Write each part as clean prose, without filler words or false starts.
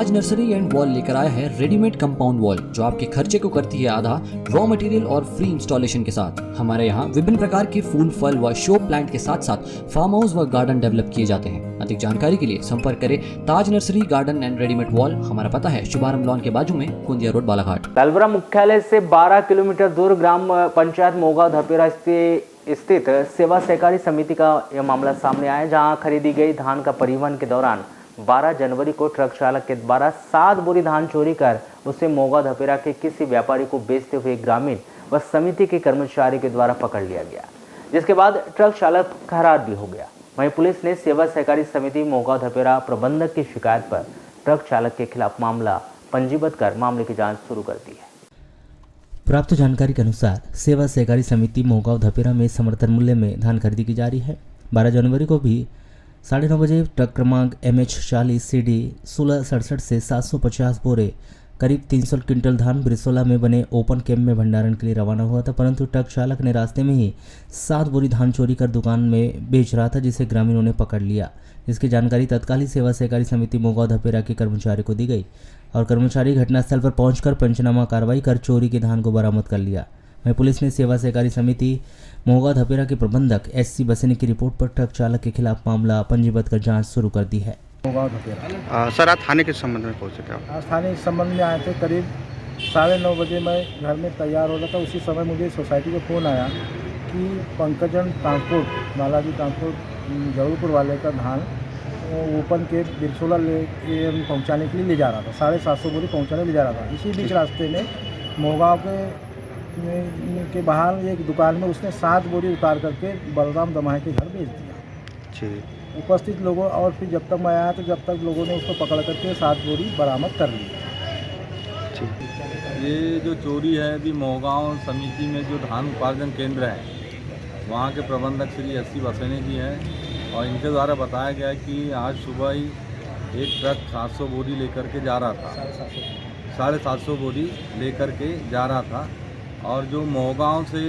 Taj nursery and wall लेकर आया है रेडीमेड कंपाउंड वॉल जो आपके खर्चे को करती है आधा रॉ मटेरियल और फ्री इंस्टॉलेशन के साथ। हमारे यहाँ विभिन्न प्रकार के फूल, फल व शो प्लांट के साथ साथ फार्म हाउस व गार्डन डेवलप किए जाते हैं। अधिक जानकारी के लिए संपर्क करें Taj nursery garden and readymade wall. हमारा पता है शुभारंभ लॉन के बाजू में कुंदिया रोड, बालाघाट। लालबरा मुख्यालय से 12 किलोमीटर दूर ग्राम पंचायत मोगा धपेरा स्थित सेवा सहकारी समिति का यह मामला सामने आया, जहां खरीदी गई धान का परिवहन के दौरान 12 जनवरी को ट्रक चालक के द्वारा 7 बोरी धान चोरी कर उसे मोगा धपेरा के किसी व्यापारी को बेचते हुए ग्रामीण व समिति के कर्मचारी के द्वारा पकड़ लिया गया, जिसके बाद ट्रक चालक फरार भी हो गया। वहीं पुलिस ने सेवा सहकारी समिति मोगा धपेरा प्रबंधक की शिकायत पर ट्रक चालक के खिलाफ मामला पंजीबद्ध कर मामले की जाँच शुरू कर दी है। प्राप्त जानकारी के अनुसार सेवा सहकारी समिति मोगांव धपेरा में समर्थन मूल्य में धान खरीदी की जा रही है। 12 जनवरी को भी 9:30 बजे ट्रक क्रमांक MH40 CD 1667 से 750 बोरे करीब 300 क्विंटल धान ब्रिसोला में बने ओपन कैंप में भंडारण के लिए रवाना हुआ था, परंतु ट्रक चालक ने रास्ते में ही 7 बोरी धान चोरी कर दुकान में बेच रहा था, जिसे ग्रामीणों ने पकड़ लिया। इसकी जानकारी तत्काल ही सेवा सहकारी समिति मोगांव धपेरा के कर्मचारी को दी गई और कर्मचारी घटनास्थल पर पहुंचकर पंचनामा कार्रवाई कर चोरी के धान को बरामद कर लिया। वहीं पुलिस ने सेवा सहकारी समिति मोगांव धपेरा के प्रबंधक SC बसने की रिपोर्ट पर ट्रक चालक के खिलाफ मामला पंजीबद्ध कर जांच शुरू कर दी है। मोगांव धपेरा सर, आप थाने के संबंध में पहुंचे थे? आज थाने इस संबंध में आए थे। करीब 9:30 बजे मैं घर में तैयार हो रहा था, उसी समय मुझे सोसाइटी का फ़ोन आया कि पंकजन ट्रांसपोर्ट, बालाजी ट्रांसपोर्ट जबलपुर वाले का धान ओपन के बिरसोला पहुँचाने के लिए ले जा रहा था। 750 बोरी पहुँचाने ले जा रहा था। इसी बीच रास्ते में मोगांव के बाहर एक दुकान में उसने 7 बोरी उतार करके बलराम दमाही के घर भेज दिया। उपस्थित लोगों और फिर जब तक मैं आया तो जब तक लोगों ने उसको पकड़ करके 7 बोरी बरामद कर ली। ये जो चोरी है अभी मोगांव समिति में जो धान उपार्जन केंद्र है वहाँ के प्रबंधक श्री SC बसने जी हैं और इनके द्वारा बताया गया कि आज सुबह ही एक ट्रक 700 बोरी लेकर के जा रहा था, 750 बोरी लेकर के जा रहा था और जो मोगांव से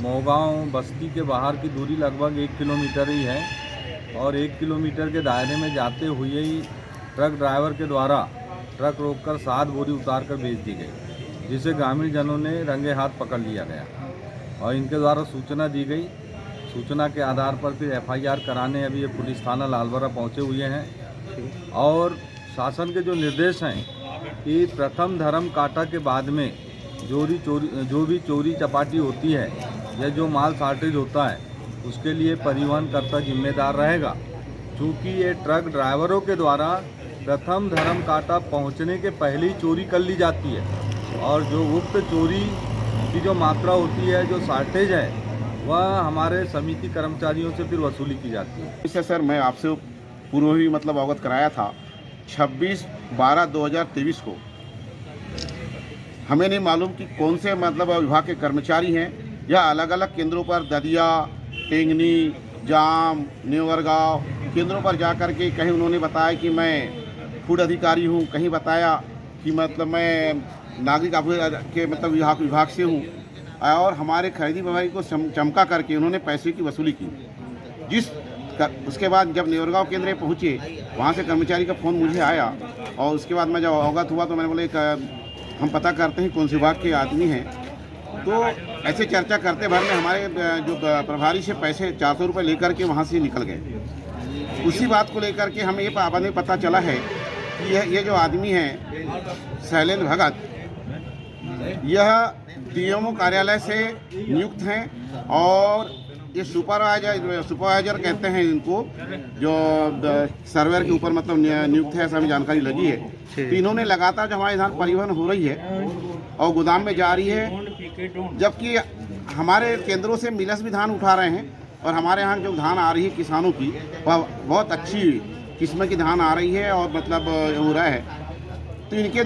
मोगांव बस्ती के बाहर की दूरी लगभग 1 किलोमीटर ही है और 1 किलोमीटर के दायरे में जाते हुए ही ट्रक ड्राइवर के द्वारा ट्रक रोककर 7 बोरी उतार कर बेच दी गई, जिसे ग्रामीण जनों ने रंगे हाथ पकड़ लिया गया और इनके द्वारा सूचना दी गई। सूचना के आधार पर फिर FIR कराने अभी ये पुलिस थाना लालबरा पहुंचे हुए हैं और शासन के जो निर्देश हैं कि प्रथम धर्म काटा के बाद में जो भी चोरी चपाटी होती है या जो माल शॉर्टेज होता है उसके लिए परिवहनकर्ता जिम्मेदार रहेगा। चूँकि ये ट्रक ड्राइवरों के द्वारा प्रथम धर्म काटा पहुंचने के पहले ही चोरी कर ली जाती है और जो उक्त चोरी की जो मात्रा होती है, जो शॉर्टेज है, वह हमारे समिति कर्मचारियों से फिर वसूली की जाती है। इससे सर मैं आपसे पूर्व ही अवगत कराया था 26/12/2023 को। हमें नहीं मालूम कि कौन से विभाग के कर्मचारी हैं या अलग अलग केंद्रों पर ददिया, टेंगनी, जाम, नेवरगांव केंद्रों पर जा कर के कहीं उन्होंने बताया कि मैं फूड अधिकारी हूं, कहीं बताया कि मैं नागरिक आपूर्ति के विभाग से हूं और हमारे खरीदी व्यापारी को चमका करके उन्होंने पैसे की वसूली की। उसके बाद जब नेवरगांव केंद्र पहुँचे, वहाँ से कर्मचारी का फ़ोन मुझे आया और उसके बाद मैं जब अवगत हुआ तो मैंने बोले हम पता करते हैं कौन से विभाग के आदमी हैं। तो ऐसे चर्चा करते भर में हमारे जो प्रभारी से पैसे 400 रुपये लेकर के वहाँ से निकल गए। उसी बात को लेकर के हमें ये पता चला है कि ये जो आदमी है शैलेंद्र भगत, यह DMO कार्यालय से नियुक्त हैं और ये सुपरवाइजर कहते हैं इनको, जो सर्वर के ऊपर नियुक्त है, ऐसा हमें जानकारी लगी है। तो इन्होंने लगातार जो हमारी धान परिवहन हो रही है और गोदाम में जा रही है, जबकि हमारे केंद्रों से मिलस भी धान उठा रहे हैं और हमारे यहाँ जो धान आ रही है किसानों की, वह बहुत अच्छी किस्म की धान आ रही है और हो रहा है। तो इनके